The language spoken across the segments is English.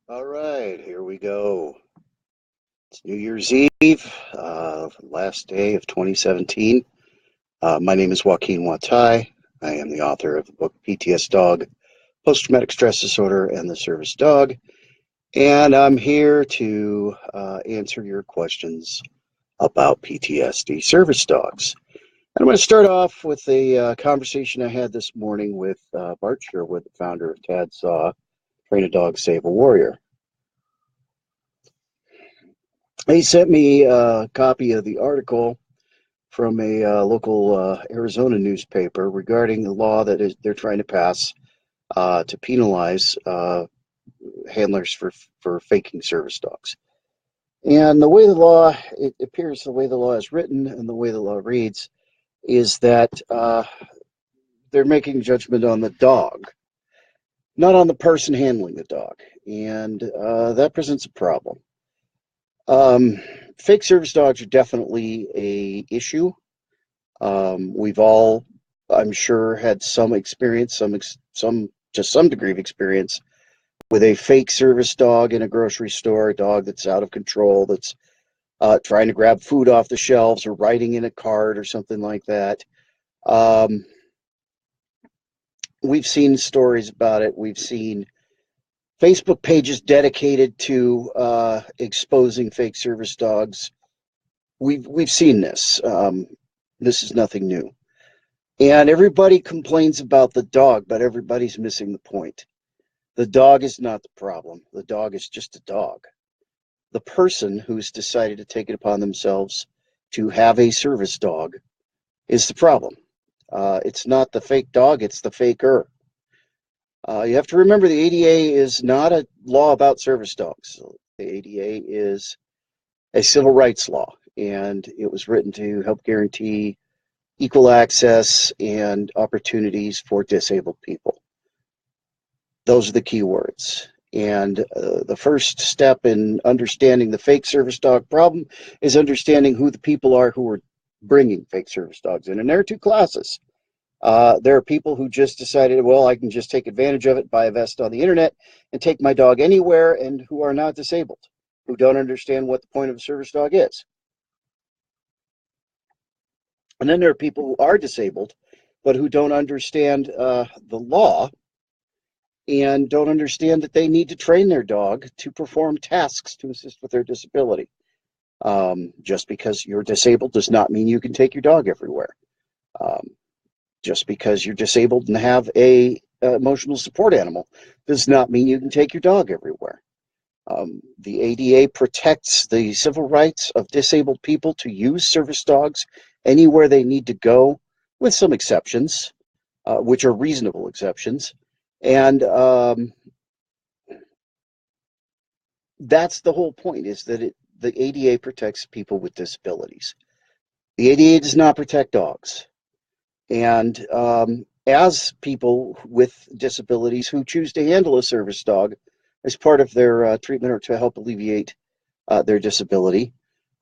All right, here we go. It's New Year's Eve, last day of 2017. My name is Joaquin Watai. I am the author of the book PTS Dog, Post-Traumatic Stress Disorder, and the Service Dog. And I'm here to answer your questions about PTSD service dogs. And I'm going to start off with a conversation I had this morning with Bart Sherwood, the founder of Tad Saw, Train a Dog, Save a Warrior. He sent me a copy of the article from a local Arizona newspaper regarding the law that they're trying to pass to penalize handlers for faking service dogs. And the way the law, it appears the way the law is written and the way the law reads is that they're making judgment on the dog, not on the person handling the dog. And that presents a problem. Fake service dogs are definitely a issue. We've all, I'm sure, had some experience, some to some degree of experience with a fake service dog in a grocery store, a dog that's out of control, that's trying to grab food off the shelves or riding in a cart or something like that. Um, we've seen stories about it. We've seen Facebook pages dedicated to exposing fake service dogs. We've seen this. This is nothing new. And everybody complains about the dog, but everybody's missing the point. The dog is not the problem. The dog is just a dog. The person who's decided to take it upon themselves to have a service dog is the problem. It's not the fake dog, it's the faker. You have to remember the ADA is not a law about service dogs. The ADA is a civil rights law, and it was written to help guarantee equal access and opportunities for disabled people. Those are the key words. And the first step in understanding the fake service dog problem is understanding who the people are who are bringing fake service dogs in. And there are two classes. There are people who just decided, well, I can just take advantage of it, buy a vest on the internet, and take my dog anywhere, and who are not disabled, who don't understand what the point of a service dog is. And then there are people who are disabled, but who don't understand the law and don't understand that they need to train their dog to perform tasks to assist with their disability. Just because you're disabled does not mean you can take your dog everywhere. Just because you're disabled and have a emotional support animal does not mean you can take your dog everywhere. The ADA protects the civil rights of disabled people to use service dogs anywhere they need to go, with some exceptions, which are reasonable exceptions. And that's the whole point, is that the ADA protects people with disabilities. The ADA does not protect dogs. And as people with disabilities who choose to handle a service dog as part of their treatment or to help alleviate their disability,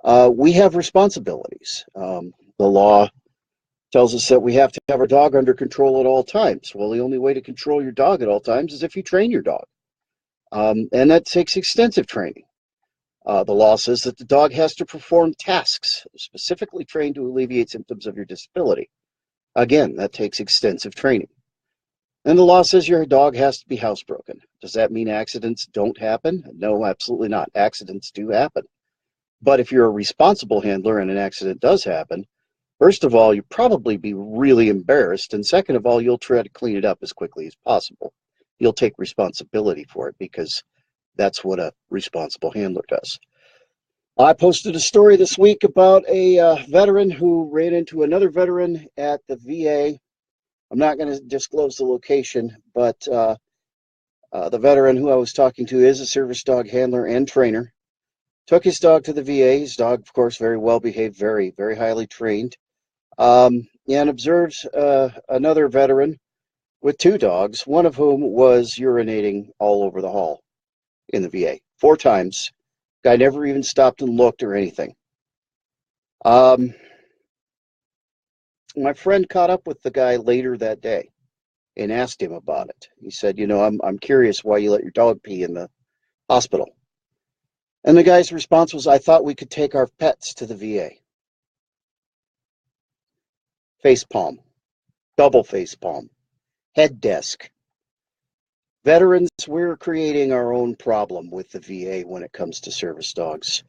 we have responsibilities. The law tells us that we have to have our dog under control at all times. Well, the only way to control your dog at all times is if you train your dog. And that takes extensive training. The law says that the dog has to perform tasks specifically trained to alleviate symptoms of your disability. Again, that takes extensive training. And the law says your dog has to be housebroken. Does that mean accidents don't happen? No, absolutely not. Accidents do happen. But if you're a responsible handler and an accident does happen, first of all, you'll probably be really embarrassed. And second of all, you'll try to clean it up as quickly as possible. You'll take responsibility for it because that's what a responsible handler does. I posted a story this week about a veteran who ran into another veteran at the VA. I'm not going to disclose the location, but the veteran who I was talking to is a service dog handler and trainer. Took his dog to the VA. His dog, of course, very well behaved, very, very highly trained, and observes another veteran with two dogs, one of whom was urinating all over the hall in the VA 4 times. Guy never even stopped and looked or anything. My friend caught up with the guy later that day and asked him about it. He said, "I'm curious why you let your dog pee in the hospital. And the guy's response was, I thought we could take our pets to the VA. Face palm, double face palm, head desk. Veterans, we're creating our own problem with the VA when it comes to service dogs.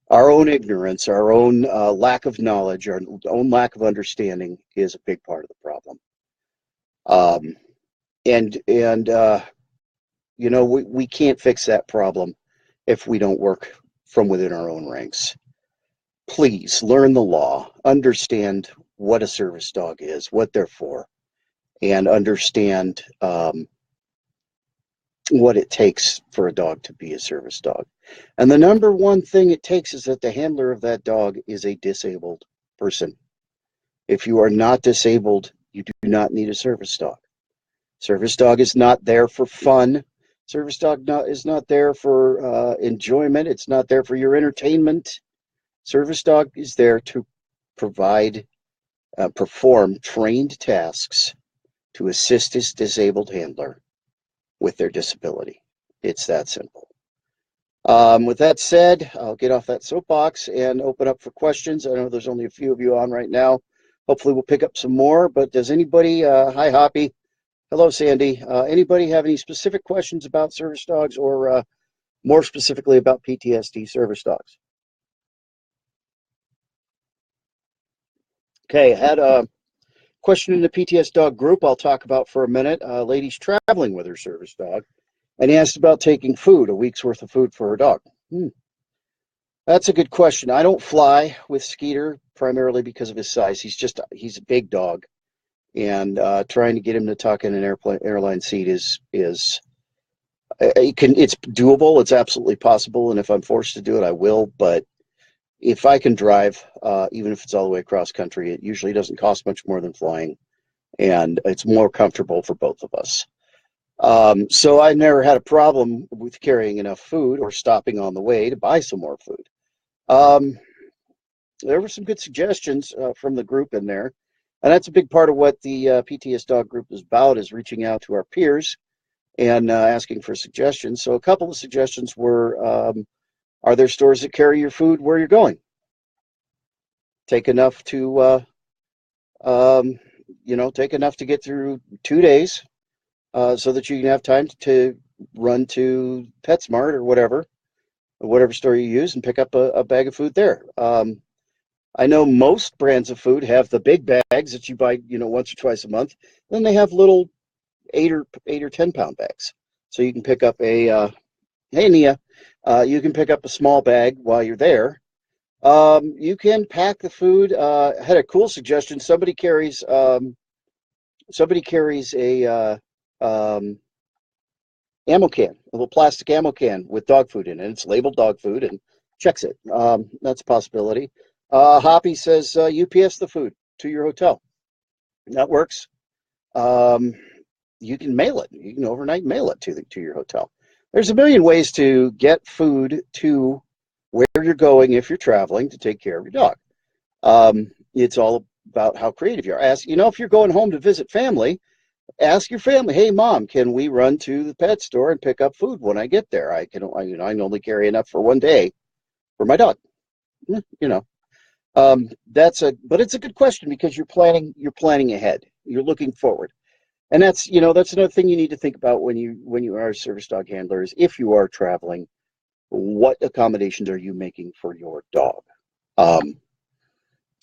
Our own ignorance, our own lack of knowledge, our own lack of understanding is a big part of the problem. You know, we can't fix that problem if we don't work from within our own ranks. Please learn the law, understand what a service dog is, what they're for, and understand what it takes for a dog to be a service dog. And the number one thing it takes is that the handler of that dog is a disabled person. If you are not disabled, you do not need a service dog. Service dog is not there for fun. Service dog is not there for enjoyment. It's not there for your entertainment. Service dog is there to provide, perform trained tasks to assist his disabled handler with their disability. It's that simple. With that said, I'll get off that soapbox and open up for questions. I know there's only a few of you on right now. Hopefully we'll pick up some more, but does anybody, hi Hoppy, hello Sandy, anybody have any specific questions about service dogs or more specifically about PTSD service dogs? Okay, I had a question in the PTS dog group I'll talk about for a minute. Lady's traveling with her service dog, and he asked about taking food, a week's worth of food for her dog. That's a good question. I don't fly with Skeeter primarily because of his size. He's a big dog, and trying to get him to tuck in an airline seat is it's doable. It's absolutely possible, and if I'm forced to do it, I will. But if I can drive, even if it's all the way across country, it usually doesn't cost much more than flying, and it's more comfortable for both of us. So I never had a problem with carrying enough food or stopping on the way to buy some more food. There were some good suggestions from the group in there, and that's a big part of what the PTS dog group is about, is reaching out to our peers and asking for suggestions. So a couple of suggestions were, are there stores that carry your food where you're going? Take enough to, take enough to get through 2 days so that you can have time to run to PetSmart or whatever store you use and pick up a bag of food there. I know most brands of food have the big bags that you buy, once or twice a month. Then they have little 8 or 10 pound bags. So you can pick up hey Nia, you can pick up a small bag while you're there. You can pack the food. I had a cool suggestion. Somebody carries a ammo can, a little plastic ammo can with dog food in it. It's labeled dog food and checks it. That's a possibility. Hoppy says UPS the food to your hotel. That works. You can mail it. You can overnight mail it to your hotel. There's a million ways to get food to where you're going if you're traveling to take care of your dog. It's all about how creative you are. If you're going home to visit family, ask your family, hey mom, can we run to the pet store and pick up food when I get there? I can only carry enough for 1 day for my dog. But it's a good question because you're planning ahead. You're looking forward. And that's another thing you need to think about when you are a service dog handler is if you are traveling, what accommodations are you making for your dog?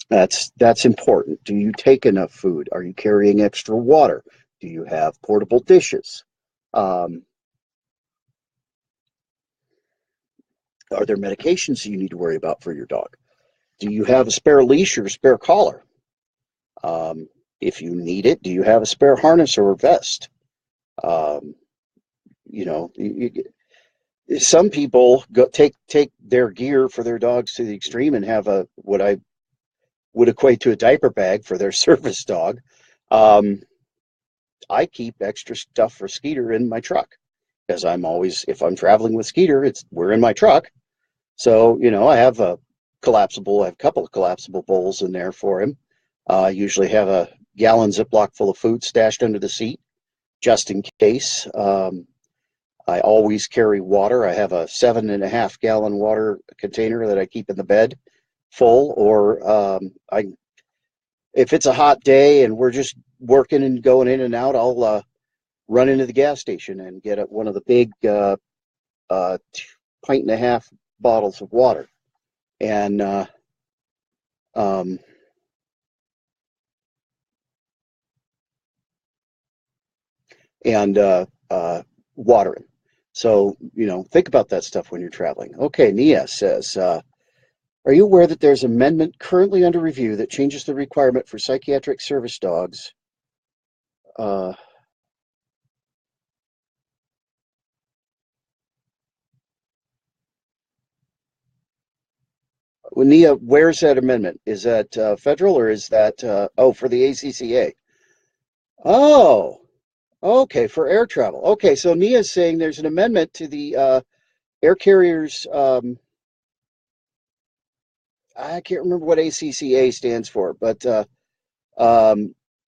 That's important. Do you take enough food? Are you carrying extra water? Do you have portable dishes? Are there medications you need to worry about for your dog? Do you have a spare leash or a spare collar? If you need it, do you have a spare harness or a vest? Some people take their gear for their dogs to the extreme and have what I would equate to a diaper bag for their service dog. I keep extra stuff for Skeeter in my truck because if I'm traveling with Skeeter, we're in my truck. So, I have a couple of collapsible bowls in there for him. I usually have a gallon Ziploc full of food stashed under the seat just in case. I always carry water. I have a 7.5 gallon water container that I keep in the bed full, or if it's a hot day and we're just working and going in and out, I'll run into the gas station and get one of the big pint-and-a-half bottles of water. And um, watering. So, think about that stuff when you're traveling. Okay, Nia says, are you aware that there's an amendment currently under review that changes the requirement for psychiatric service dogs? Nia, where's that amendment? Is that federal, or is that, for the ACCA? Oh, okay, for air travel. Okay, so Nia's saying there's an amendment to the air carriers. I can't remember what ACCA stands for, but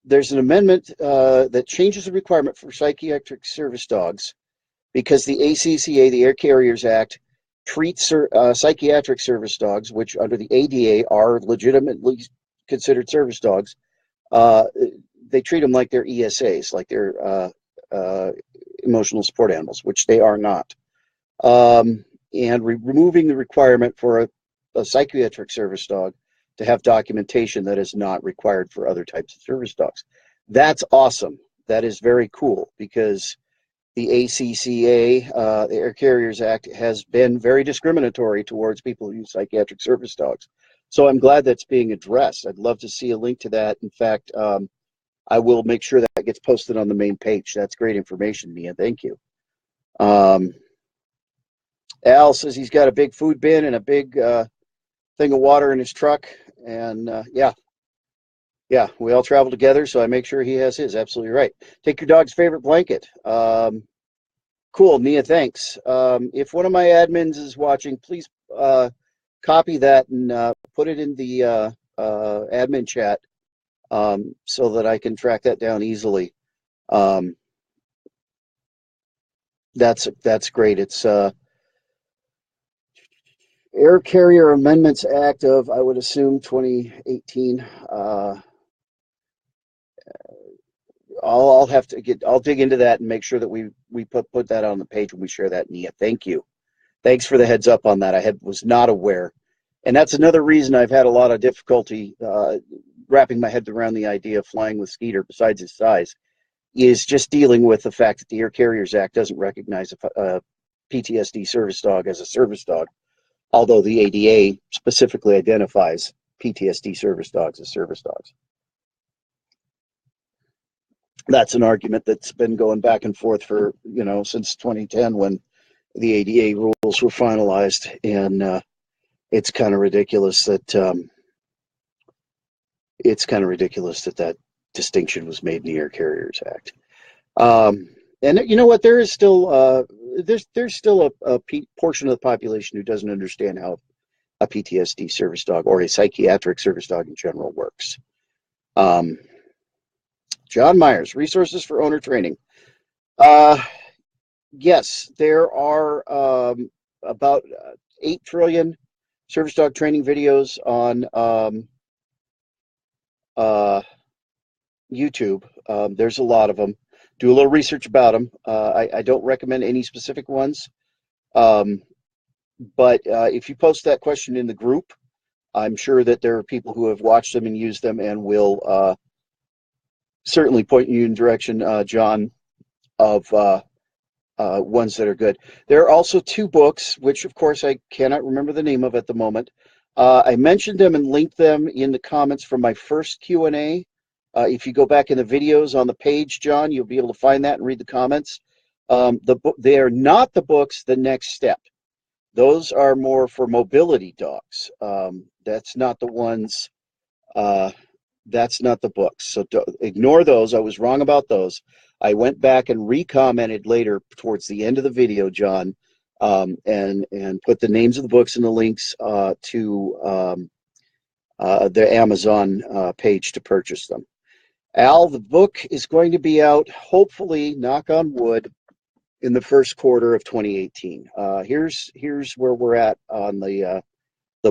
there's an amendment that changes the requirement for psychiatric service dogs, because the ACCA, the Air Carriers Act, treats psychiatric service dogs, which under the ADA are legitimately considered service dogs. They treat them like they're ESAs, like they're emotional support animals, which they are not. And removing the requirement for a psychiatric service dog to have documentation that is not required for other types of service dogs. That's awesome. That is very cool, because the ACCA, the Air Carriers Act, has been very discriminatory towards people who use psychiatric service dogs. So I'm glad that's being addressed. I'd love to see a link to that. In fact, I will make sure that gets posted on the main page. That's great information, Mia. Thank you. Al says he's got a big food bin and a big thing of water in his truck. And yeah, we all travel together, so I make sure he has his. Absolutely right. Take your dog's favorite blanket. Cool, Nia, thanks. If one of my admins is watching, please copy that and put it in the admin chat so that I can track that down easily. That's great. It's Air Carrier Amendments Act of, I would assume, 2018. I'll have to I'll dig into that and make sure that we put that on the page when we share that, Nia. Thank you. Thanks for the heads up on that. I was not aware. And that's another reason I've had a lot of difficulty wrapping my head around the idea of flying with Skeeter, besides his size, is just dealing with the fact that the Air Carriers Act doesn't recognize a PTSD service dog as a service dog, although the ADA specifically identifies PTSD service dogs as service dogs. That's an argument that's been going back and forth for, since 2010, when the ADA rules were finalized, and it's kind of ridiculous that that distinction was made in the Air Carriers Act. And you know what? There is still there's still a portion of the population who doesn't understand how a PTSD service dog or a psychiatric service dog in general works. John Myers, resources for owner training. Yes, there are about 8 trillion service dog training videos on YouTube. There's a lot of them. Do a little research about them. I don't recommend any specific ones. But if you post that question in the group, I'm sure that there are people who have watched them and used them and will certainly point you in direction, John, of ones that are good. There are also 2 books, which of course I cannot remember the name of at the moment. I mentioned them and linked them in the comments from my first Q&A. If you go back in the videos on the page, John, you'll be able to find that and read the comments. They are not the books, The Next Step. Those are more for mobility dogs. That's not the ones. That's not the books. So ignore those. I was wrong about those. I went back and re-commented later towards the end of the video, John, and put the names of the books and the links to the Amazon page to purchase them. Al, the book is going to be out, hopefully, knock on wood, in the first quarter of 2018. Here's where we're at on the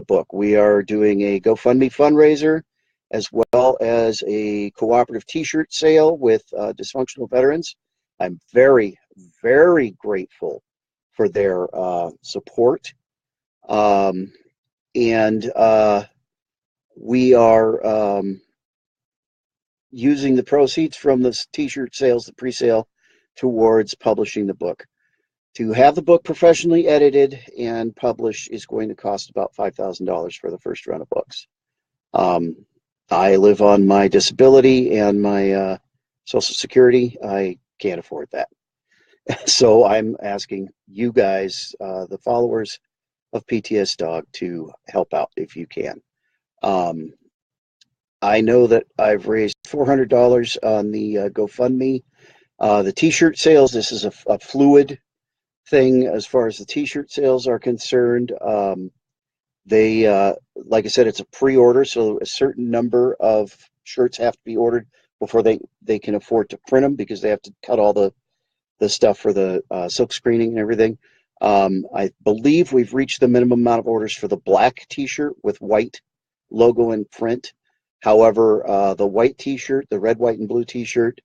book. We are doing a GoFundMe fundraiser, as well as a cooperative T-shirt sale with dysfunctional veterans. I'm very, very grateful for their support. And we are using the proceeds from the T-shirt sales, the pre-sale, towards publishing the book. To have the book professionally edited and published is going to cost about $5,000 for the first run of books. I live on my disability and my Social Security. I can't afford that. So I'm asking you guys, the followers of PTS Dog, to help out if you can. I know that I've raised $400 on the GoFundMe. The T-shirt sales, this is a fluid thing as far as the T-shirt sales are concerned. They, like I said, it's a pre-order, so a certain number of shirts have to be ordered before they can afford to print them, because they have to cut all the stuff for the silk screening and everything. I believe we've reached the minimum amount of orders for the black T-shirt with white logo and print. However, the white T-shirt, the red, white, and blue T-shirt,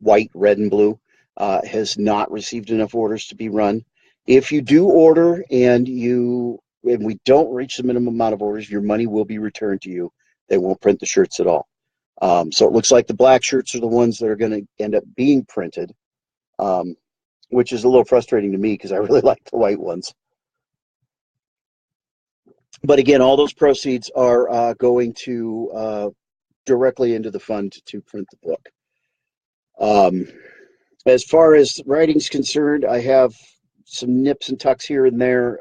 white, red, and blue, has not received enough orders to be run. If you do order and we don't reach the minimum amount of orders, your money will be returned to you. They won't print the shirts at all. So it looks like the black shirts are the ones that are going to end up being printed, which is a little frustrating to me because I really like the white ones. But again, all those proceeds are going to directly into the fund to print the book. As far as writing's concerned, I have some nips and tucks here and there.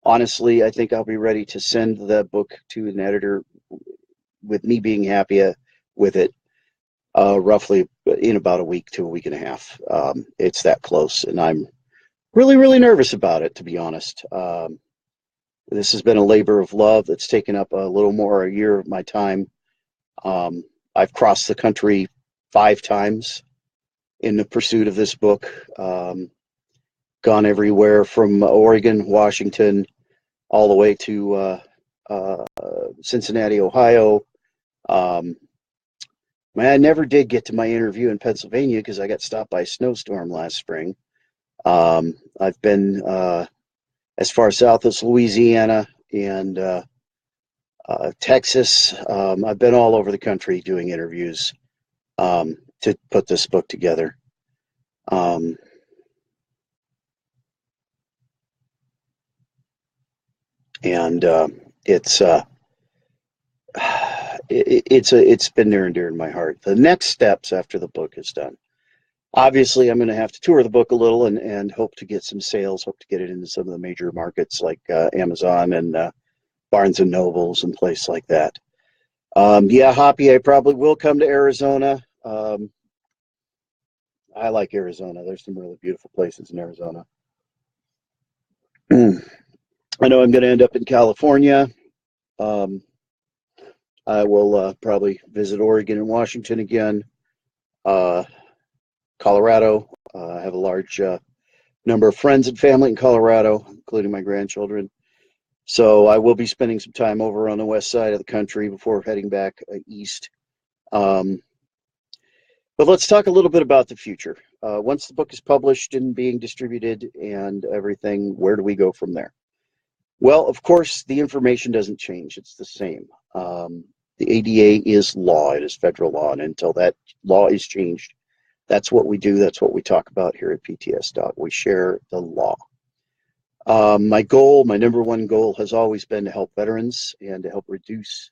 Honestly, I think I'll be ready to send the book to an editor, with me being happy with it, roughly in about a week to a week and a half. It's that close, and I'm really, really nervous about it, to be honest. This has been a labor of love that's taken up a little more a year of my time. I've crossed the country 5 times in the pursuit of this book. Gone everywhere from Oregon, Washington, all the way to Cincinnati, Ohio. I never did get to my interview in Pennsylvania because I got stopped by a snowstorm last spring. I've been as far south as Louisiana and Texas. I've been all over the country doing interviews to put this book together. And it's been near and dear in my heart. The next steps after the book is done, obviously I'm going to have to tour the book a little and hope to get some sales, hope to get it into some of the major markets like Amazon and Barnes and Nobles and places like that. Yeah, Hoppy, I probably will come to Arizona. I like Arizona. There's some really beautiful places in Arizona. I know I'm going to end up in California. I will probably visit Oregon and Washington again. Colorado. I have a large number of friends and family in Colorado, including my grandchildren. So I will be spending some time over on the west side of the country before heading back east. But let's talk a little bit about the future. Once the book is published and being distributed and everything, where do we go from there? Well, of course, the information doesn't change. It's the same. The ADA is law. It is federal law. And until that law is changed, that's what we do. That's what we talk about here at PTS Dog. We share the law. My number one goal has always been to help veterans and to help reduce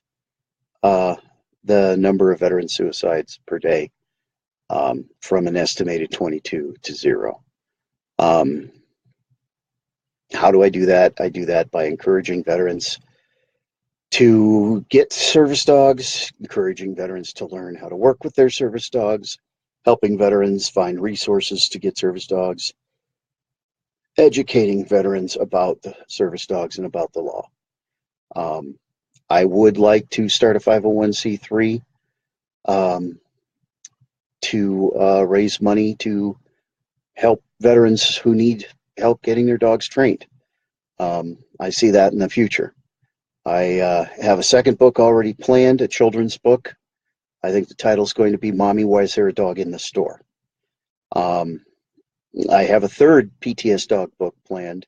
the number of veteran suicides per day from an estimated 22 to 0. How do I do that? I do that by encouraging veterans to get service dogs, encouraging veterans to learn how to work with their service dogs, helping veterans find resources to get service dogs, educating veterans about the service dogs and about the law. I would like to start a 501c3 to raise money to help veterans who need help getting their dogs trained. I see that in the future. I have a second book already planned, a children's book. I think the title is going to be Mommy, Why Is There a Dog in the Store? Um, I have a third PTS dog book planned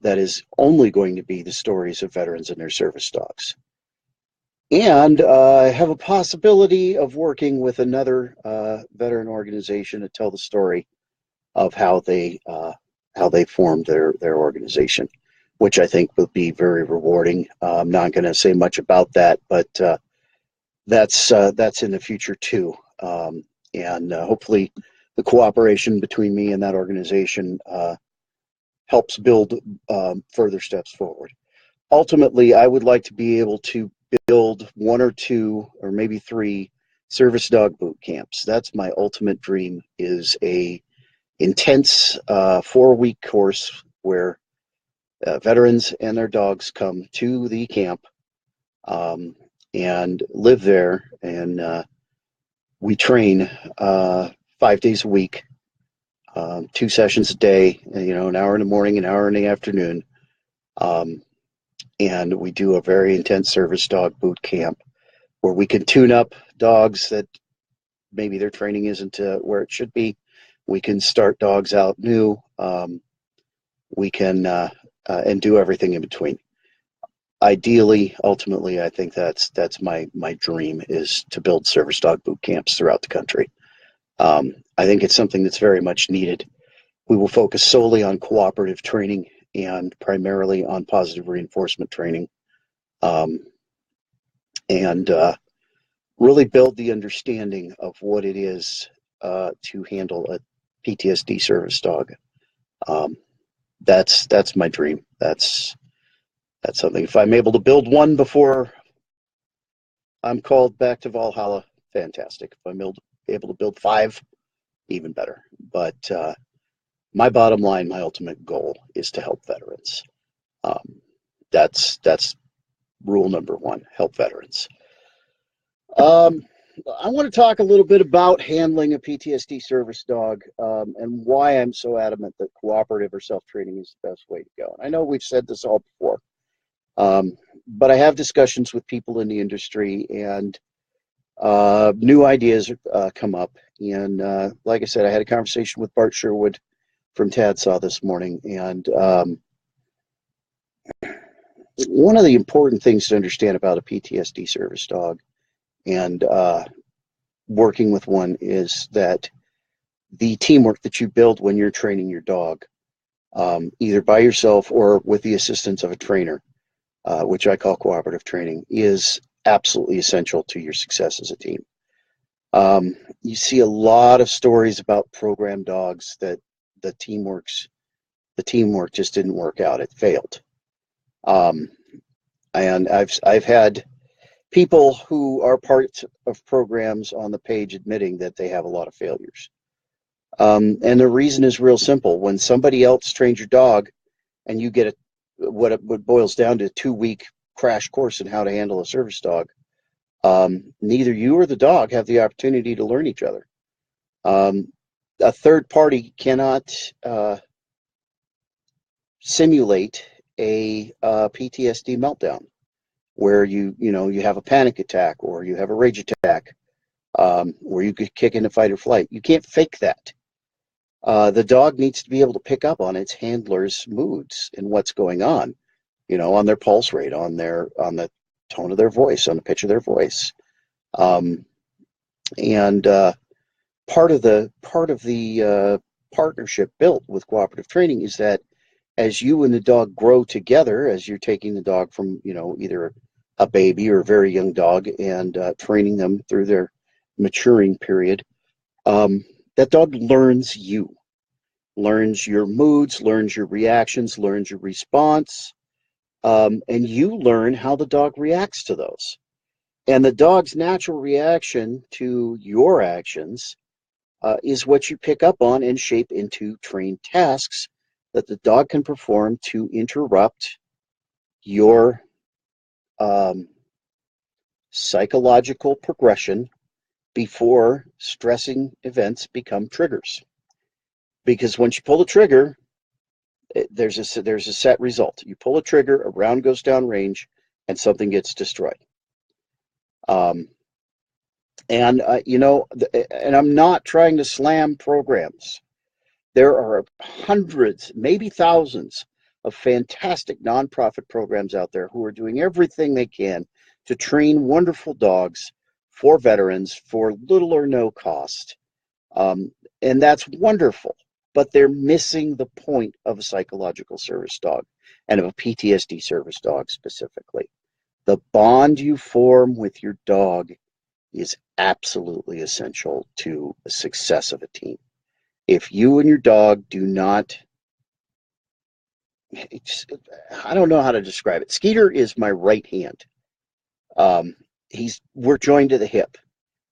that is only going to be the stories of veterans and their service dogs. And I have a possibility of working with another veteran organization to tell the story of how they formed their organization, which I think will be very rewarding. I'm not going to say much about that, but that's in the future too. And hopefully, the cooperation between me and that organization helps build further steps forward. Ultimately, I would like to be able to build one or two or maybe three service dog boot camps. That's my ultimate dream, is a intense 4-week course where veterans and their dogs come to the camp and live there, and we train 5 days a week, 2 sessions a day, an hour in the morning, an hour in the afternoon. And we do a very intense service dog boot camp where we can tune up dogs that maybe their training isn't where it should be. We can start dogs out new. We can and do everything in between. Ideally, ultimately, I think that's my dream, is to build service dog boot camps throughout the country. I think it's something that's very much needed. We will focus solely on cooperative training and primarily on positive reinforcement training, and really build the understanding of what it is to handle a PTSD service dog. That's my dream. That's something. If I'm able to build one before I'm called back to Valhalla, fantastic. If I'm able to build 5, even better. But my bottom line, my ultimate goal, is to help veterans. That's rule number 1: help veterans. I want to talk a little bit about handling a PTSD service dog, and why I'm so adamant that cooperative or self-training is the best way to go. And I know we've said this all before, but I have discussions with people in the industry, and new ideas come up. And like I said, I had a conversation with Bart Sherwood from TADSAW this morning, and one of the important things to understand about a PTSD service dog and working with one is that the teamwork that you build when you're training your dog, either by yourself or with the assistance of a trainer, which I call cooperative training, is absolutely essential to your success as a team. You see a lot of stories about program dogs that the teamwork just didn't work out. It failed. And I've had people who are part of programs on the page admitting that they have a lot of failures. And the reason is real simple. When somebody else trains your dog and you get what boils down to a 2-week crash course in how to handle a service dog, neither you or the dog have the opportunity to learn each other. A third party cannot simulate a PTSD meltdown where you have a panic attack or you have a rage attack, where you could kick into fight or flight. You can't fake that. The dog needs to be able to pick up on its handler's moods and what's going on, on their pulse rate, on the tone of their voice, on the pitch of their voice. And part of the partnership built with cooperative training is that as you and the dog grow together, as you're taking the dog from either a baby or a very young dog and training them through their maturing period, that dog learns you, learns your moods, learns your reactions, learns your response, and you learn how the dog reacts to those. And the dog's natural reaction to your actions is what you pick up on and shape into trained tasks that the dog can perform to interrupt your psychological progression before stressing events become triggers. because once you pull the trigger, there's a set result. You pull a trigger, a round goes down range, and something gets destroyed. And I'm not trying to slam programs. There are hundreds, maybe thousands of fantastic nonprofit programs out there who are doing everything they can to train wonderful dogs for veterans for little or no cost. And that's wonderful, but they're missing the point of a psychological service dog and of a PTSD service dog specifically. The bond you form with your dog is absolutely essential to the success of a team. If you and your dog do not, I don't know how to describe it. Skeeter is my right hand. We're joined to the hip.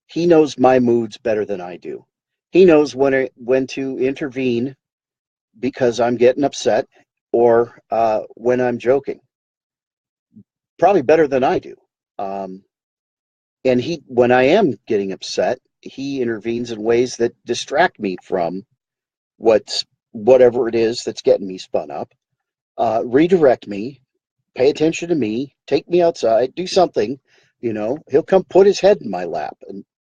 He knows my moods better than I do. He knows when to intervene because I'm getting upset or when I'm joking. Probably better than I do. And when I am getting upset, he intervenes in ways that distract me from whatever it is that's getting me spun up. Redirect me, pay attention to me, take me outside, do something. He'll come put his head in my lap,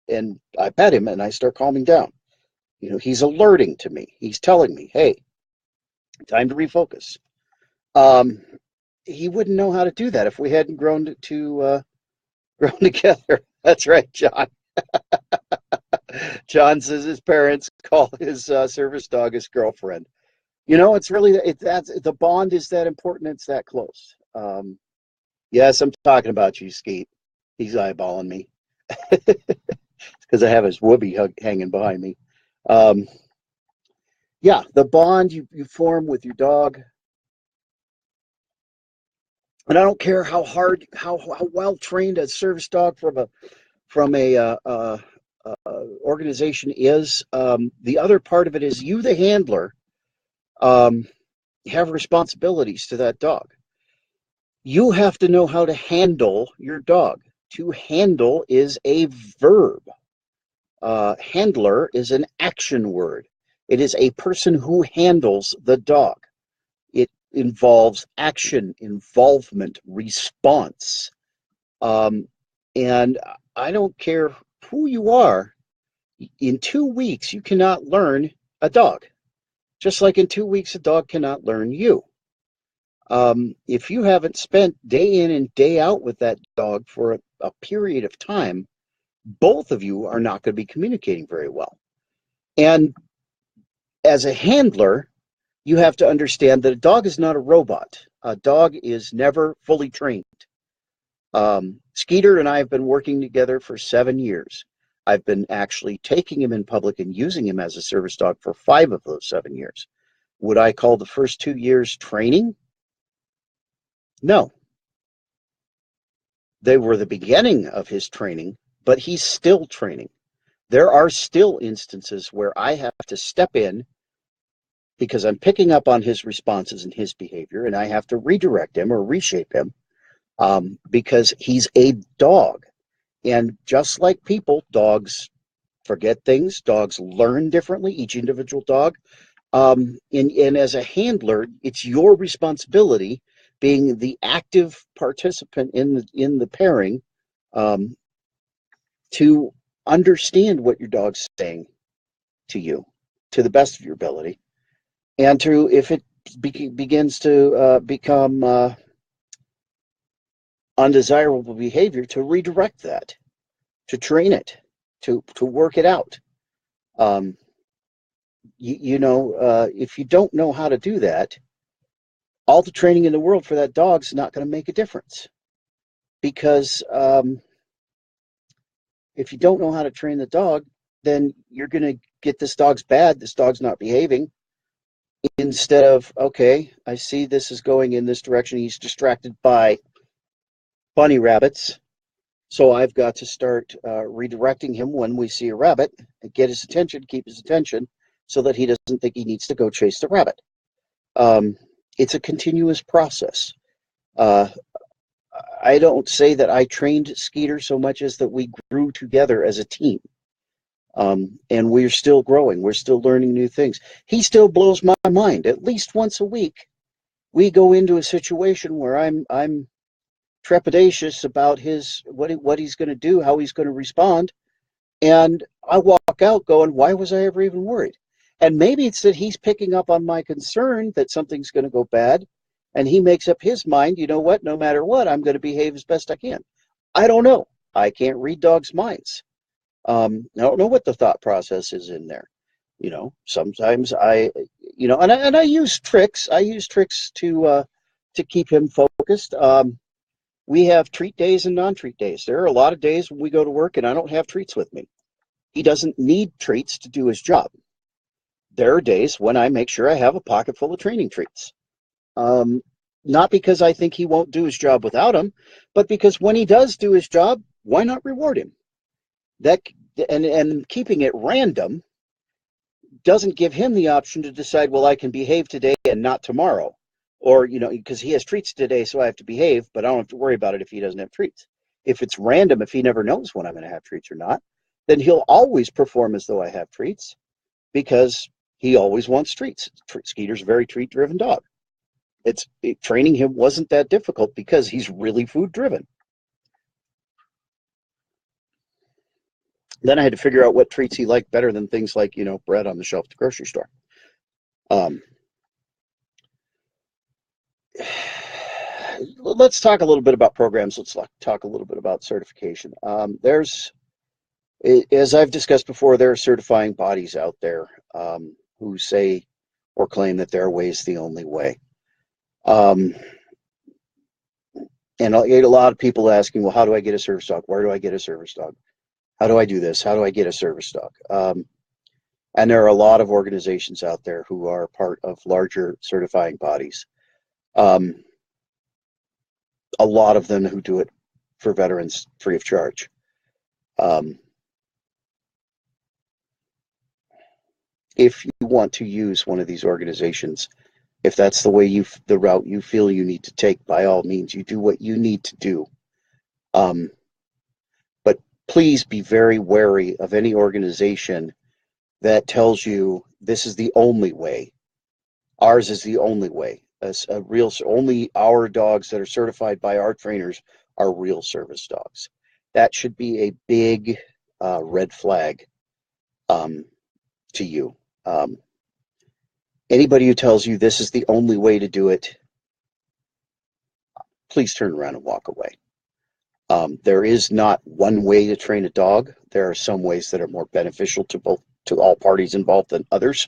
and I pet him and I start calming down. He's alerting to me. He's telling me, hey, time to refocus. He wouldn't know how to do that if we hadn't grown together. That's right, John. John says his parents call his service dog his girlfriend. It's really that's the bond is that important. It's that close. Yes, I'm talking about you, Skeet. He's eyeballing me because I have his whoopee hanging behind me. Yeah, the bond you form with your dog, and I don't care how well trained a service dog from a organization is. The other part of it is you, the handler, have responsibilities to that dog. You have to know how to handle your dog. To handle is a verb. Handler is an action word. It is a person who handles the dog. It involves action, involvement, response. And I don't care who you are, in 2 weeks, you cannot learn a dog. Just like in 2 weeks, a dog cannot learn you. If you haven't spent day in and day out with that dog for a period of time, both of you are not going to be communicating very well. And as a handler, you have to understand that a dog is not a robot. A dog is never fully trained. Skeeter and I have been working together for 7 years. I've been actually taking him in public and using him as a service dog for 5 of those 7 years. Would I call the first 2 years training? No. They were the beginning of his training, but he's still training. There are still instances where I have to step in because I'm picking up on his responses and his behavior, and I have to redirect him or reshape him because he's a dog. And just like people, dogs forget things. Dogs learn differently, each individual dog. And as a handler, it's your responsibility, being the active participant in the pairing, to understand what your dog's saying to you to the best of your ability, and to, if it begins to become undesirable behavior, to redirect that, to train it, to work it out. If you don't know how to do that, all the training in the world for that dog's not going to make a difference. Because if you don't know how to train the dog, then you're going to get this dog's bad, this dog's not behaving, instead of, okay, I see this is going in this direction, he's distracted by bunny rabbits, so I've got to start redirecting him when we see a rabbit, and get his attention, keep his attention, so that he doesn't think he needs to go chase the rabbit. It's a continuous process. I don't say that I trained Skeeter so much as that we grew together as a team. And we're still growing. We're still learning new things. He still blows my mind. At least once a week, we go into a situation where I'm trepidatious about what he's going to do, how he's going to respond, and I walk out going, "Why was I ever even worried?" And maybe it's that he's picking up on my concern that something's going to go bad, and he makes up his mind. You know what? No matter what, I'm going to behave as best I can. I don't know. I can't read dogs' minds. I don't know what the thought process is in there. Sometimes and I use tricks. I use tricks to keep him focused. We have treat days and non-treat days. There are a lot of days when we go to work and I don't have treats with me. He doesn't need treats to do his job. There are days when I make sure I have a pocket full of training treats. Not because I think he won't do his job without them, but because when he does do his job, why not reward him? And keeping it random doesn't give him the option to decide, well, I can behave today and not tomorrow. Or, because he has treats today, so I have to behave, but I don't have to worry about it if he doesn't have treats. If it's random, if he never knows when I'm going to have treats or not, then he'll always perform as though I have treats because he always wants treats. Skeeter's a very treat-driven dog. Training him wasn't that difficult because he's really food-driven. Then I had to figure out what treats he liked better than things like, bread on the shelf at the grocery store. Let's talk a little bit about programs. Let's talk a little bit about certification. As I've discussed before, there are certifying bodies out there who say or claim that their way is the only way. And I get a lot of people asking, well, how do I get a service dog? Where do I get a service dog? How do I do this? How do I get a service dog? And there are a lot of organizations out there who are part of larger certifying bodies. A lot of them who do it for veterans free of charge. If you want to use one of these organizations, if that's the route you feel you need to take, by all means, you do what you need to do. But please be very wary of any organization that tells you this is the only way. Ours is the only way. Only our dogs that are certified by our trainers are real service dogs. That should be a big red flag to you. Anybody who tells you this is the only way to do it, please turn around and walk away. There is not one way to train a dog. There are some ways that are more beneficial to all parties involved than others.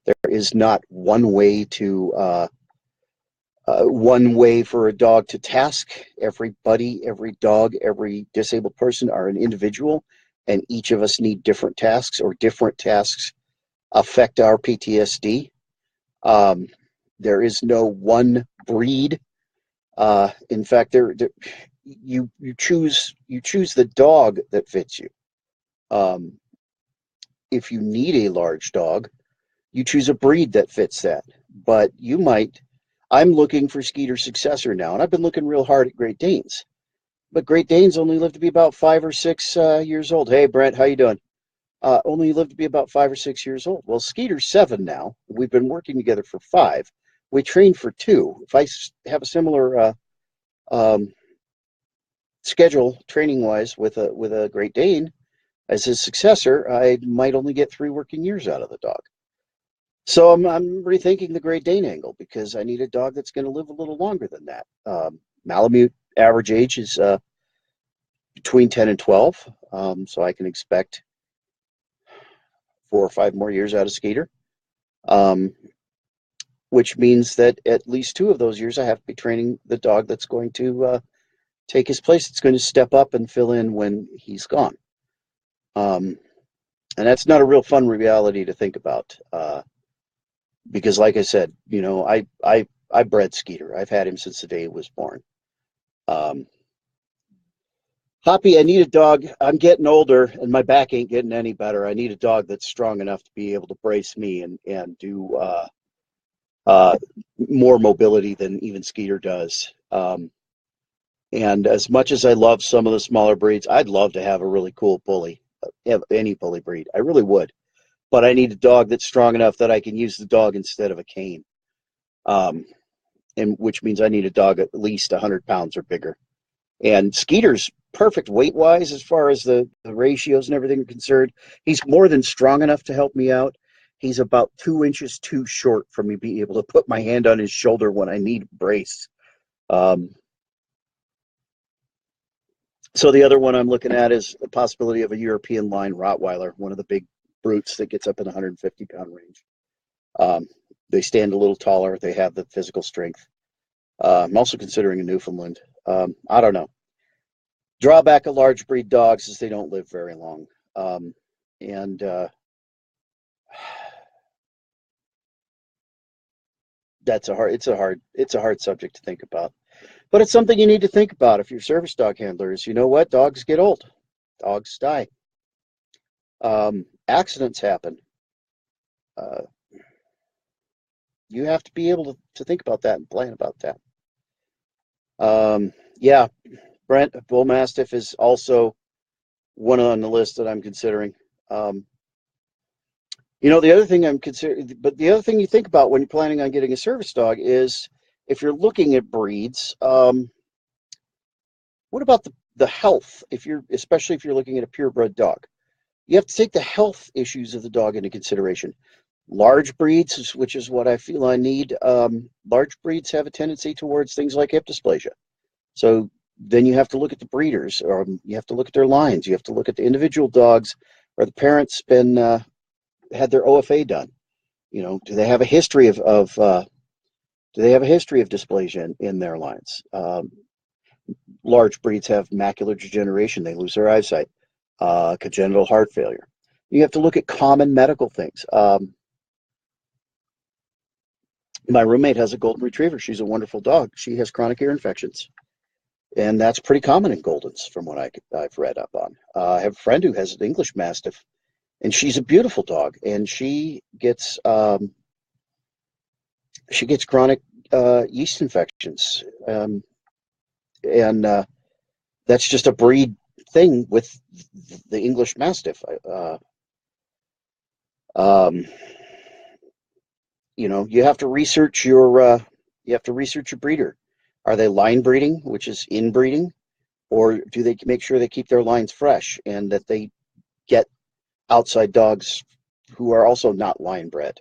There is not one way for a dog to task. Everybody, every dog, every disabled person are an individual, and each of us need different tasks, or different tasks affect our PTSD. There is no one breed. In fact, you choose the dog that fits you. If you need a large dog, you choose a breed that fits that. But I'm looking for Skeeter's successor now, and I've been looking real hard at Great Danes. But Great Danes only live to be about 5 or 6 years old. Hey, Brent, how you doing? Only live to be about 5 or 6 years old. Well, Skeeter's 7 now. We've been working together for 5. We trained for 2. If I have a similar schedule training-wise with a Great Dane as his successor, I might only get 3 working years out of the dog. So I'm rethinking the Great Dane angle because I need a dog that's going to live a little longer than that. Malamute average age is between 10 and 12, so I can expect 4 or 5 more years out of Skeeter, which means that at least 2 of those years I have to be training the dog that's going to take his place. It's going to step up and fill in when he's gone. And that's not a real fun reality to think about. Because like I said, I bred Skeeter. I've had him since the day he was born. Hoppy, I need a dog. I'm getting older and my back ain't getting any better. I need a dog that's strong enough to be able to brace me and do more mobility than even Skeeter does. And as much as I love some of the smaller breeds, I'd love to have a really cool bully. any bully breed. I really would. But I need a dog that's strong enough that I can use the dog instead of a cane. Um, and which means I need a dog at least 100 pounds or bigger. And Skeeter's perfect weight wise as far as the ratios and everything are concerned. He's more than strong enough to help me out. He's about 2 inches too short for me to be able to put my hand on his shoulder when I need a brace. Um, so the other one I'm looking at is the possibility of a European line Rottweiler, one of the big brutes that gets up in the 150-pound range. Um, they stand a little taller. They have the physical strength. I'm also considering a Newfoundland. I don't know. Drawback of large breed dogs is they don't live very long. And it's a hard subject to think about. But it's something you need to think about if you're service dog handlers. You know what? Dogs get old. Dogs die. Accidents happen. Uh, you have to be able to think about that and plan about that. Yeah, Brent, Bull Mastiff is also one on the list that I'm considering. The other thing I'm considering, but the other thing you think about when you're planning on getting a service dog is if you're looking at breeds, what about the health? Especially if you're looking at a purebred dog, you have to take the health issues of the dog into consideration. Large breeds, which is what I feel I need, large breeds have a tendency towards things like hip dysplasia. So then you have to look at the breeders, or you have to look at their lines. You have to look at the individual dogs, or the parents had their OFA done. Do they have a history of dysplasia in their lines? Large breeds have macular degeneration. They lose their eyesight, congenital heart failure. You have to look at common medical things. My roommate has a golden retriever. She's a wonderful dog. She has chronic ear infections, and that's pretty common in Goldens from what I've read up on. I have a friend who has an English Mastiff, and she's a beautiful dog, and she gets chronic yeast infections, and that's just a breed thing with the English Mastiff. You have to research your breeder. Are they line breeding, which is inbreeding, or do they make sure they keep their lines fresh and that they get outside dogs who are also not line bred?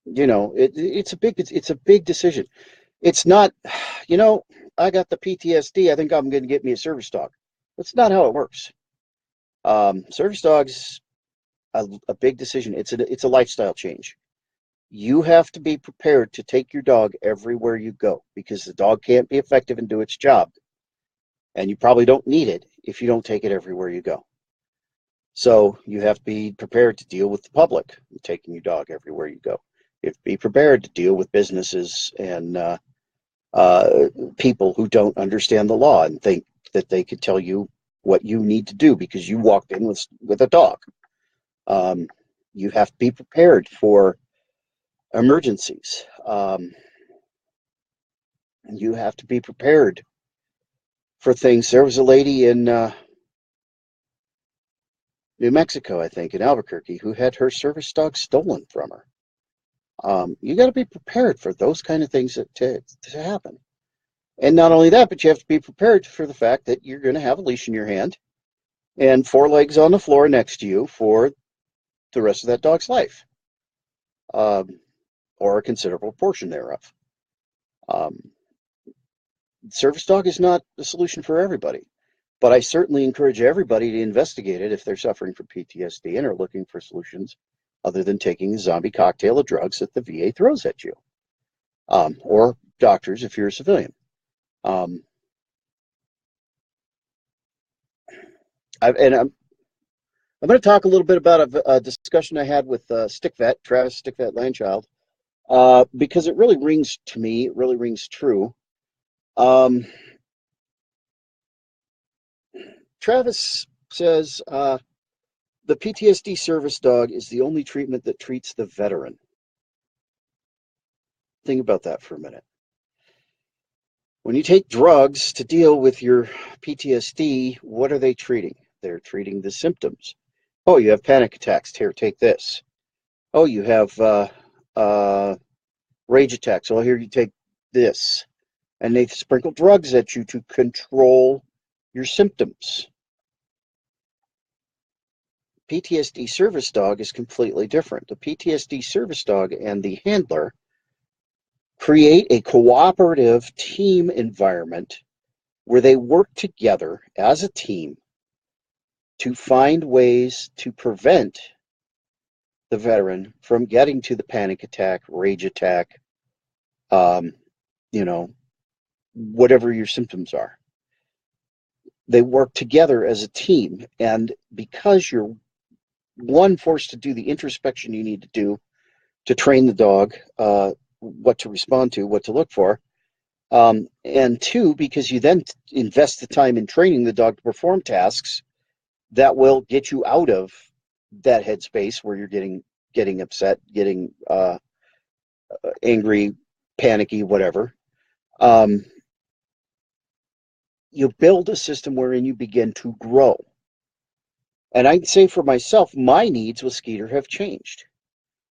It's a big decision. It's not, I got the PTSD. I think I'm going to get me a service dog. That's not how it works. Service dogs, a big decision. It's a lifestyle change. You have to be prepared to take your dog everywhere you go because the dog can't be effective and do its job. And you probably don't need it if you don't take it everywhere you go. So you have to be prepared to deal with the public, taking your dog everywhere you go. You have to be prepared to deal with businesses and people who don't understand the law and think that they could tell you what you need to do because you walked in with a dog. You have to be prepared for emergencies. You have to be prepared for things. There was a lady in New Mexico, I think, in Albuquerque, who had her service dog stolen from her. You got to be prepared for those kind of things to happen. And not only that, but you have to be prepared for the fact that you're going to have a leash in your hand and 4 legs on the floor next to you for the rest of that dog's life, or a considerable portion thereof. Service dog is not the solution for everybody, but I certainly encourage everybody to investigate it if they're suffering from PTSD and are looking for solutions other than taking the zombie cocktail of drugs that the VA throws at you, or doctors if you're a civilian. I'm going to talk a little bit about a discussion I had with Travis Stickvet Landchild, because it really rings to me. It really rings true. Travis says the PTSD service dog is the only treatment that treats the veteran. Think about that for a minute. When you take drugs to deal with your PTSD, what are they treating? They're treating the symptoms. Oh, you have panic attacks. Here, take this. Oh, you have rage attacks. Well, here you take this. And they sprinkle drugs at you to control your symptoms. PTSD service dog is completely different. The PTSD service dog and the handler create a cooperative team environment where they work together as a team to find ways to prevent the veteran from getting to the panic attack, rage attack, you know, whatever your symptoms are. They work together as a team, and because you're forced to do the introspection you need to do to train the dog what to respond to, what to look for, and two, because you then invest the time in training the dog to perform tasks that will get you out of that headspace where you're getting upset, getting angry, panicky, whatever. You build a system wherein you begin to grow. And I'd say for myself, my needs with Skeeter have changed.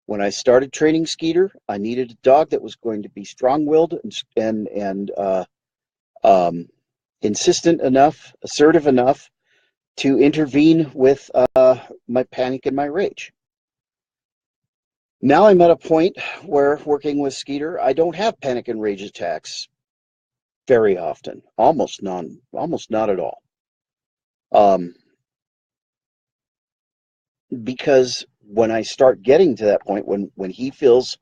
When I started training Skeeter, I needed a dog that was going to be strong-willed and insistent enough, assertive enough to intervene with my panic and my rage. Now I'm at a point where, working with Skeeter, I don't have panic and rage attacks very often, almost not at all. Because when I start getting to that point, when he feels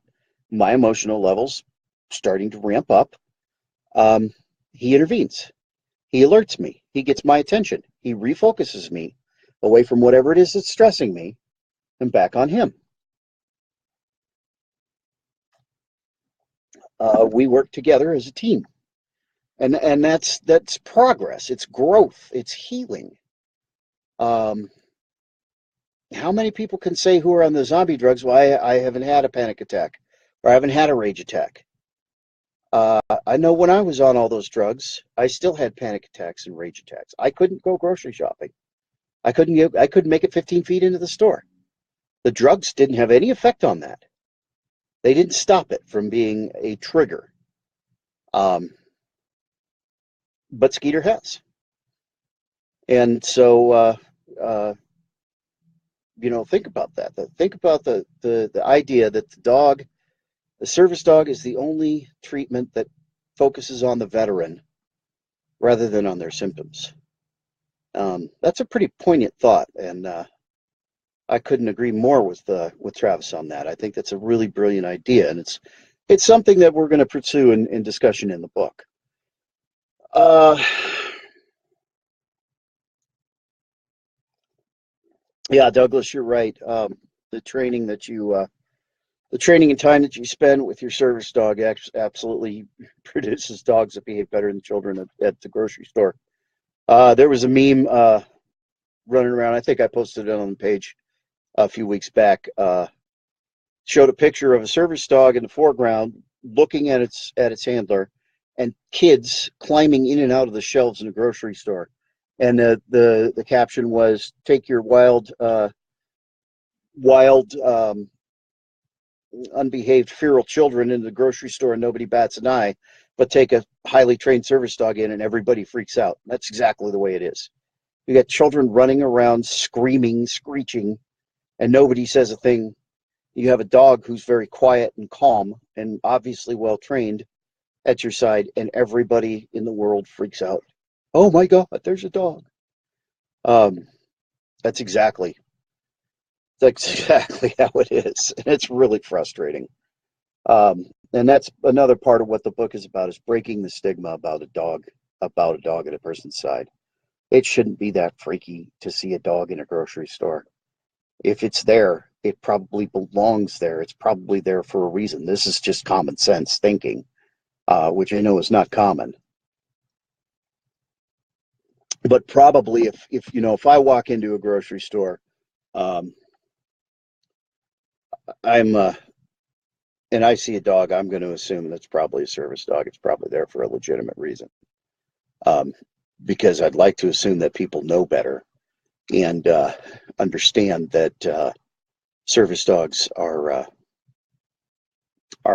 my emotional levels starting to ramp up, he intervenes. He alerts me. He gets my attention. He refocuses me away from whatever it is that's stressing me and back on him. We work together as a team. And that's progress. It's growth. It's healing. How many people can say who are on the zombie drugs, well, I haven't had a panic attack or I haven't had a rage attack? I know when I was on all those drugs, I still had panic attacks and rage attacks. I couldn't go grocery shopping. I couldn't make it 15 feet into the store. The drugs didn't have any effect on that. They didn't stop it from being a trigger. But Skeeter has. And so, think about that. Think about the idea that the service dog is the only treatment that focuses on the veteran rather than on their symptoms. That's a pretty poignant thought, and I couldn't agree more with Travis on that. I think that's a really brilliant idea, and it's something that we're going to pursue in discussion in the book. Yeah, Douglas, you're right. The training and time that you spend with your service dog absolutely produces dogs that behave better than children at the grocery store. There was a meme running around. I think I posted it on the page a few weeks back. Showed a picture of a service dog in the foreground looking at its handler, and kids climbing in and out of the shelves in a grocery store. And the caption was, "Take your wild, unbehaved, feral children into the grocery store and nobody bats an eye, but take a highly trained service dog in and everybody freaks out." That's exactly the way it is. You got children running around screaming, screeching, and nobody says a thing. You have a dog who's very quiet and calm and obviously well trained at your side, and everybody in the world freaks out. Oh my God, there's a dog. That's exactly how it is. And it's really frustrating. And that's another part of what the book is about, is breaking the stigma about a dog at a person's side. It shouldn't be that freaky to see a dog in a grocery store. If it's there, it probably belongs there. It's probably there for a reason. This is just common sense thinking, which I know is not common. But probably if I walk into a grocery store, and I see a dog, I'm going to assume that's probably a service dog. It's probably there for a legitimate reason. Because I'd like to assume that people know better and understand that service dogs are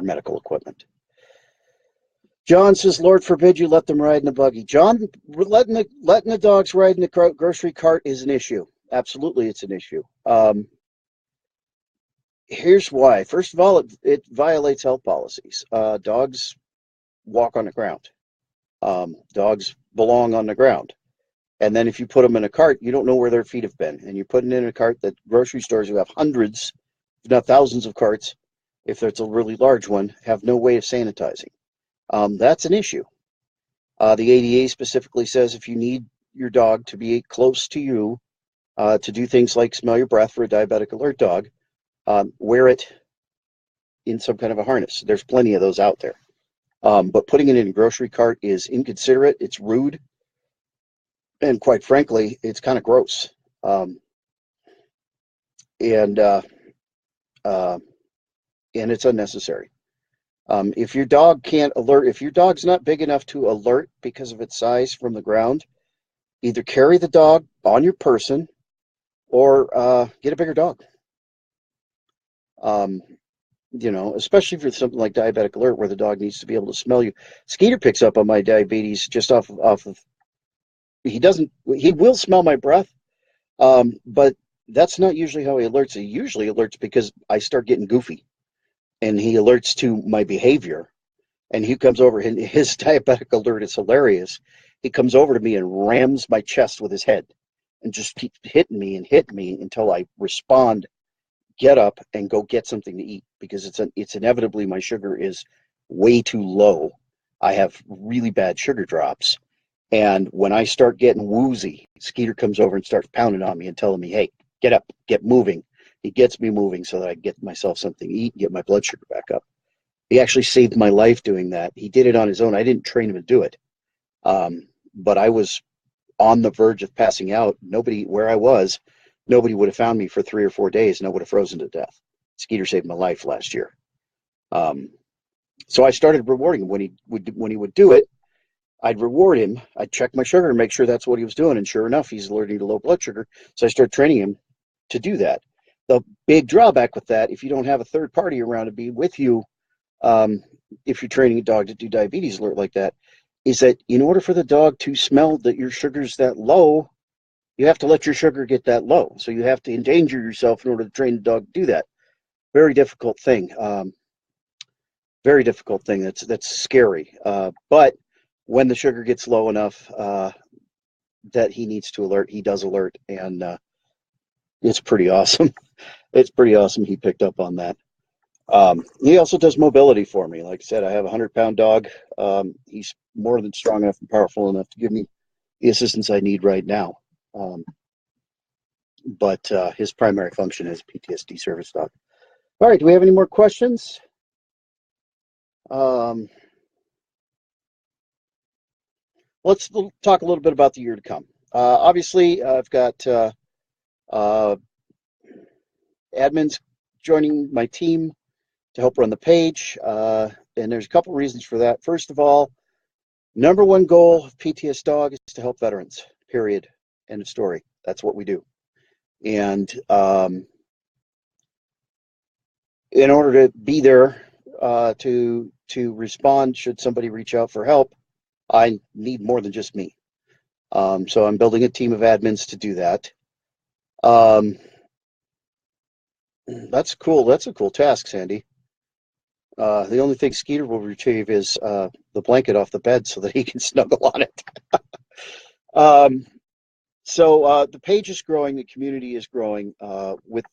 medical equipment. John says, Lord forbid you let them ride in a buggy. John, letting the dogs ride in the grocery cart is an issue. Absolutely, it's an issue. Here's why. First of all, it violates health policies. Dogs walk on the ground. Dogs belong on the ground. And then if you put them in a cart, you don't know where their feet have been. And you put it in a cart that grocery stores who have hundreds, if not thousands of carts, if it's a really large one, have no way of sanitizing. That's an issue. The ADA specifically says if you need your dog to be close to you to do things like smell your breath for a diabetic alert dog, wear it in some kind of a harness. There's plenty of those out there. But putting it in a grocery cart is inconsiderate, it's rude, and quite frankly, it's kind of gross. And it's unnecessary. If your dog can't alert, if your dog's not big enough to alert because of its size from the ground, either carry the dog on your person or get a bigger dog. Especially for something like diabetic alert where the dog needs to be able to smell you. Skeeter picks up on my diabetes just off of he will smell my breath, but that's not usually how he alerts. He usually alerts because I start getting goofy and he alerts to my behavior, and he comes over, and his diabetic alert is hilarious. He comes over to me and rams my chest with his head and just keeps hitting me until I respond, get up, and go get something to eat, because it's inevitably my sugar is way too low. I have really bad sugar drops. And when I start getting woozy, Skeeter comes over and starts pounding on me and telling me, hey, get up, get moving. He gets me moving so that I get myself something to eat and get my blood sugar back up. He actually saved my life doing that. He did it on his own. I didn't train him to do it. But I was on the verge of passing out. Where I was, nobody would have found me for 3 or 4 days, and I would have frozen to death. Skeeter saved my life last year. So I started rewarding him when he would do it. I'd reward him. I'd check my sugar and make sure that's what he was doing. And sure enough, he's alerting to low blood sugar. So I started training him to do that. The big drawback with that, if you don't have a third party around to be with you, if you're training a dog to do diabetes alert like that, is that in order for the dog to smell that your sugar's that low, you have to let your sugar get that low. So you have to endanger yourself in order to train the dog to do that. Very difficult thing. Very difficult thing. That's scary. But when the sugar gets low enough that he needs to alert, he does alert, and it's pretty awesome. It's pretty awesome he picked up on that. He also does mobility for me. Like I said, I have a 100-pound dog. He's more than strong enough and powerful enough to give me the assistance I need right now. But his primary function is PTSD service dog. All right, do we have any more questions? Let's talk a little bit about the year to come. Obviously, I've got admins joining my team to help run the page, and there's a couple reasons for that. First of all, number one goal of PTS Dog is to help veterans, period, end of story. That's what we do. And in order to be there to respond should somebody reach out for help, I need more than just me. So I'm building a team of admins to do that. That's cool. That's a cool task, Sandy. The only thing Skeeter will retrieve is the blanket off the bed so that he can snuggle on it. So the page is growing, the community is growing with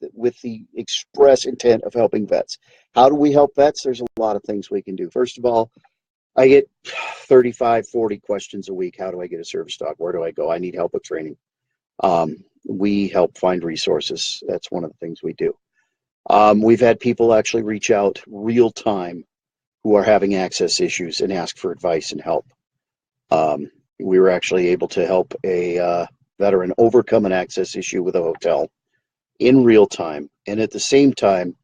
the express intent of helping vets. How do we help vets? There's a lot of things we can do. First of all, I get 35, 40 questions a week. How do I get a service dog? Where do I go? I need help with training. We help find resources. That's one of the things we do. We've had people actually reach out real time who are having access issues and ask for advice and help. We were actually able to help a veteran overcome an access issue with a hotel in real time, and at the same time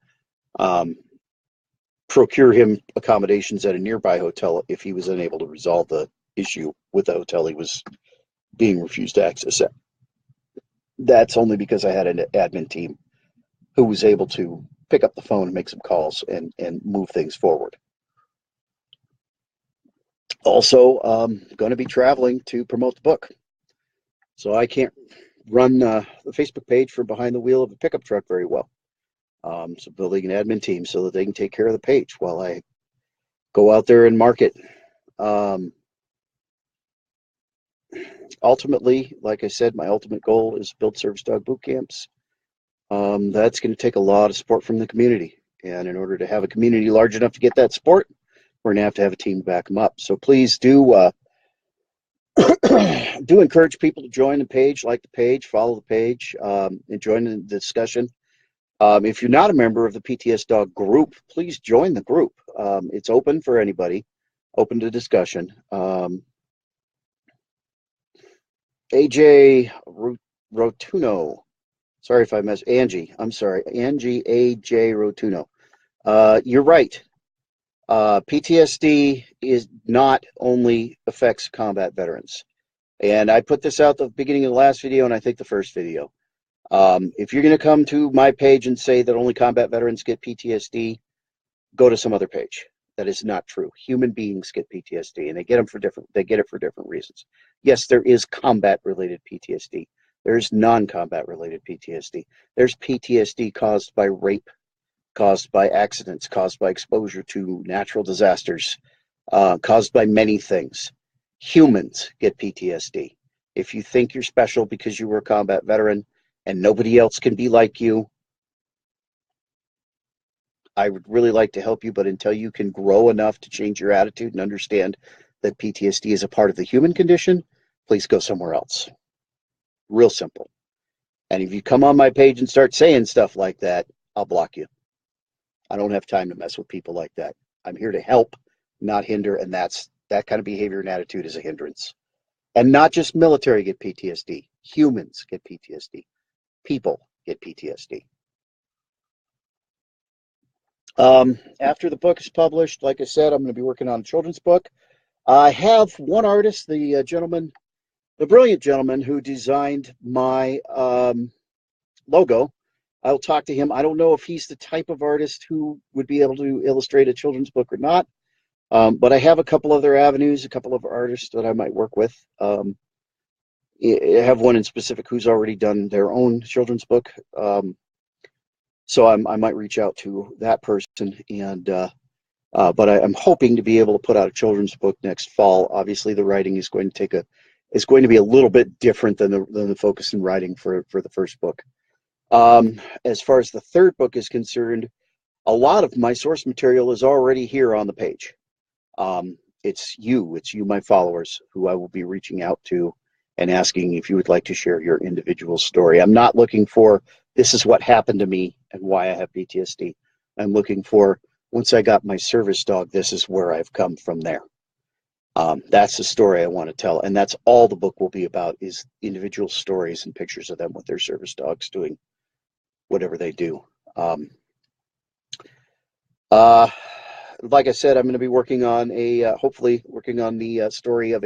procure him accommodations at a nearby hotel if he was unable to resolve the issue with the hotel he was being refused access at. That's only because I had an admin team who was able to pick up the phone and make some calls and move things forward. Also, going to be traveling to promote the book. So I can't run the Facebook page from behind the wheel of a pickup truck very well. So building an admin team so that they can take care of the page while I go out there and market. Ultimately, like I said, my ultimate goal is build service dog boot camps. That's going to take a lot of support from the community. And in order to have a community large enough to get that support, we're going to have a team to back them up. So please do do encourage people to join the page, like the page, follow the page, and join the discussion. If you're not a member of the PTS Dog group, please join the group. It's open for anybody, open to discussion. AJ Rotuno, sorry if I missed Angie. I'm sorry, Angie AJ Rotuno. You're right. PTSD is not only affects combat veterans. And I put this out the beginning of the last video and I think the first video. If you're going to come to my page and say that only combat veterans get PTSD, go to some other page. That is not true. Human beings get PTSD and they get it for different reasons. Yes, there is combat related PTSD. There's non-combat related PTSD. There's PTSD caused by rape, caused by accidents, caused by exposure to natural disasters, caused by many things. Humans get PTSD. If you think you're special because you were a combat veteran and nobody else can be like you, I would really like to help you, but until you can grow enough to change your attitude and understand that PTSD is a part of the human condition, please go somewhere else. Real simple. And if you come on my page and start saying stuff like that, I'll block you. I don't have time to mess with people like that. I'm here to help, not hinder, and that kind of behavior and attitude is a hindrance. And not just military get PTSD. Humans get PTSD. People get PTSD. After the book is published, like I said, I'm going to be working on a children's book. I have one artist, the brilliant gentleman who designed my logo. I'll talk to him. I don't know if he's the type of artist who would be able to illustrate a children's book or not, but I have a couple other avenues, a couple of artists that I might work with. I have one in specific who's already done their own children's book. So I might reach out to that person, and but I'm hoping to be able to put out a children's book next fall. Obviously, the writing is going to be a little bit different than the focus in writing for the first book. As far as the third book is concerned, a lot of my source material is already here on the page. It's you, my followers, who I will be reaching out to and asking if you would like to share your individual story. I'm not looking for, this is what happened to me and why I have PTSD. I'm looking for, once I got my service dog, this is where I've come from there. That's the story I want to tell. And that's all the book will be about, is individual stories and pictures of them with their service dogs doing whatever they do. Like I said, I'm going to be working on hopefully working on the story of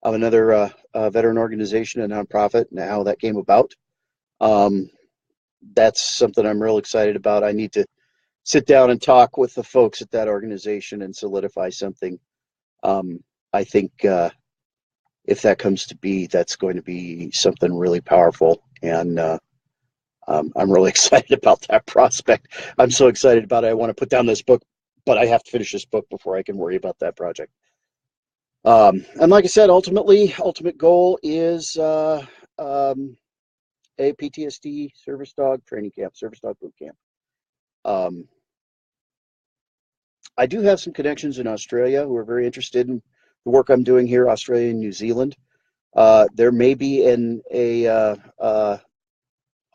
another veteran organization, a nonprofit, and how that came about. That's something I'm real excited about. I need to sit down and talk with the folks at that organization and solidify something. I think if that comes to be, that's going to be something really powerful, and I'm really excited about that prospect. I'm so excited about it. I want to put down this book, but I have to finish this book before I can worry about that project. And like I said, ultimate goal is a PTSD service dog training camp, service dog boot camp. I do have some connections in Australia who are very interested in the work I'm doing here, Australia and New Zealand. There may be a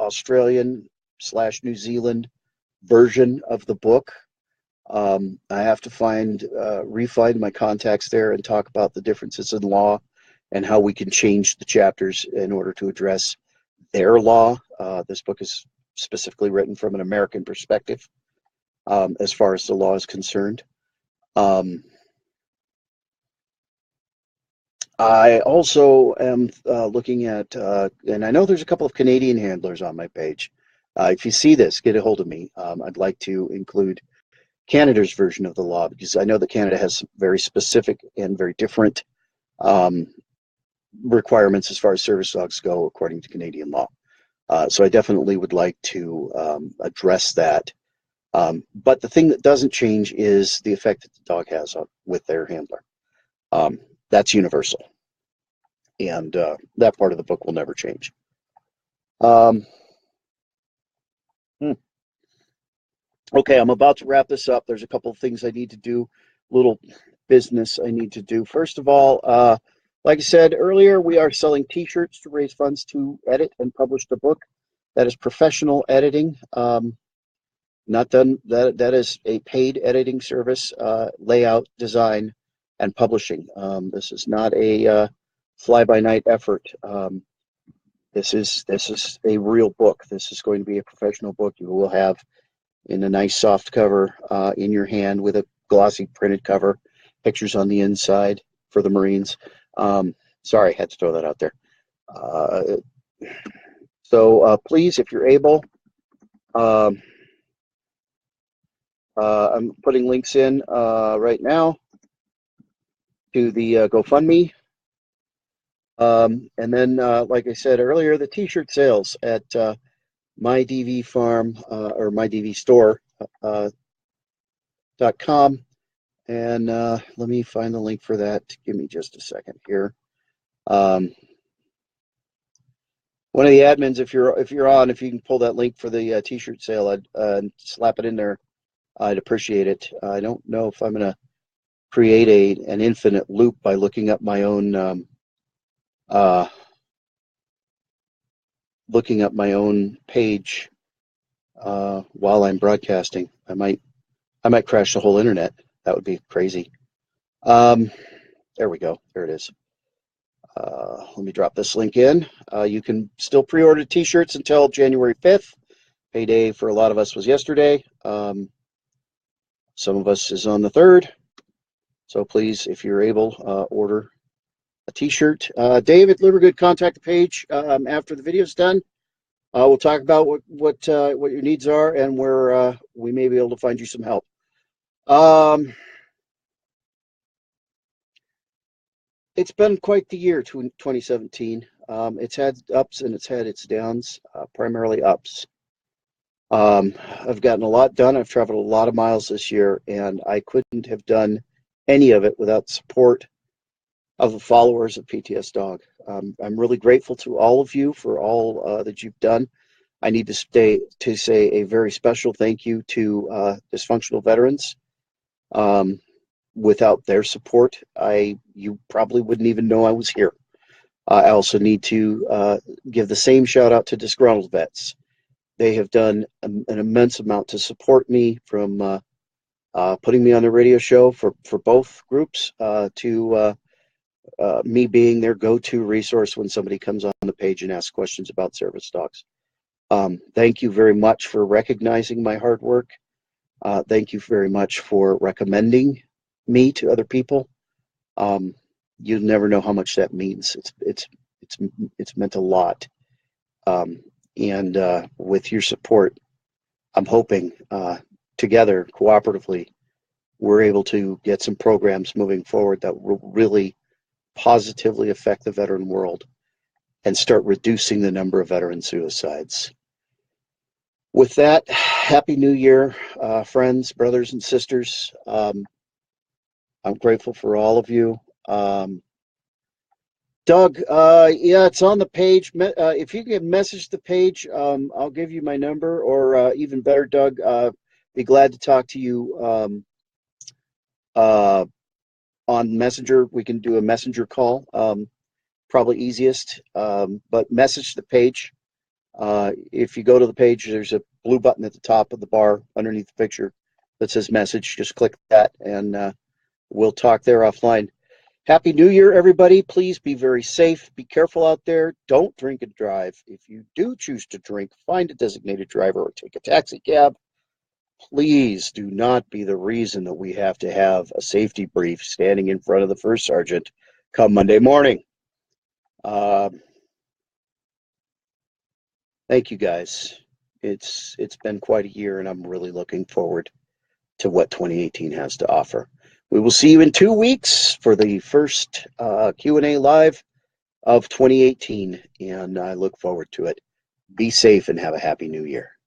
Australian/New Zealand version of the book. I have to refine my contacts there and talk about the differences in law and how we can change the chapters in order to address their law. This book is specifically written from an American perspective as far as the law is concerned. I also am looking at, and I know there's a couple of Canadian handlers on my page. If you see this, get a hold of me. I'd like to include Canada's version of the law because I know that Canada has very specific and very different um, requirements as far as service dogs go according to Canadian law. So I definitely would like to address that. But the thing that doesn't change is the effect that the dog has with their handler. That's universal. And that part of the book will never change. Um, okay, I'm about to wrap this up. There's a couple of things I need to do, little business I need to do. First of all, like I said earlier, we are selling T-shirts to raise funds to edit and publish the book. That is professional editing. Not done. That is a paid editing service, layout, design, and publishing. This is not a fly-by-night effort. This is a real book. This is going to be a professional book. You will have in a nice soft cover in your hand with a glossy printed cover, pictures on the inside for the Marines. Sorry, I had to throw that out there. So please, if you're able, I'm putting links in right now to the GoFundMe. And then, like I said earlier, the T-shirt sales at MyDV Farm or MyDVStore.com. And let me find the link for that. Give me just a second here. One of the admins, if you're on, if you can pull that link for the T-shirt sale, I'd slap it in there. I'd appreciate it. I don't know if I'm going to create an infinite loop by looking up my own page while I'm broadcasting. I might crash the whole internet. That would be crazy. There we go. There it is. Let me drop this link in. You can still pre-order T-shirts until January 5th. Payday for a lot of us was yesterday. Some of us is on the 3rd. So please, if you're able, order a T-shirt. David Livergood, contact the page after the video's done. We'll talk about what your needs are and where we may be able to find you some help. It's been quite the year, 2017. It's had ups and it's had its downs, primarily ups. I've gotten a lot done. I've traveled a lot of miles this year, and I couldn't have done any of it without the support of the followers of PTS Dog. I'm really grateful to all of you for all that you've done. I need to say a very special thank you to dysfunctional veterans. Without their support, you probably wouldn't even know I was here. I also need to give the same shout out to disgruntled vets. They have done an immense amount to support me, from putting me on the radio show for both groups to me being their go-to resource when somebody comes on the page and asks questions about service dogs. Thank you very much for recognizing my hard work. Thank you very much for recommending me to other people. You'll never know how much that means. It's meant a lot. And with your support, I'm hoping together, cooperatively, we're able to get some programs moving forward that will really positively affect the veteran world and start reducing the number of veteran suicides. With that, Happy New Year, friends, brothers, and sisters. I'm grateful for all of you. Doug, yeah, it's on the page. If you can message the page, I'll give you my number, or even better, Doug, be glad to talk to you on Messenger. We can do a Messenger call, probably easiest, but message the page. If you go to the page, there's a blue button at the top of the bar underneath the picture that says message. Just click that, and we'll talk there offline. Happy New Year, everybody. Please be very safe. Be careful out there. Don't drink and drive. If you do choose to drink, find a designated driver or take a taxi cab. Please do not be the reason that we have to have a safety brief standing in front of the first sergeant come Monday morning. Thank you guys. It's been quite a year, and I'm really looking forward to what 2018 has to offer. We will see you in 2 weeks for the first Q&A live of 2018, and I look forward to it. Be safe and have a happy new year.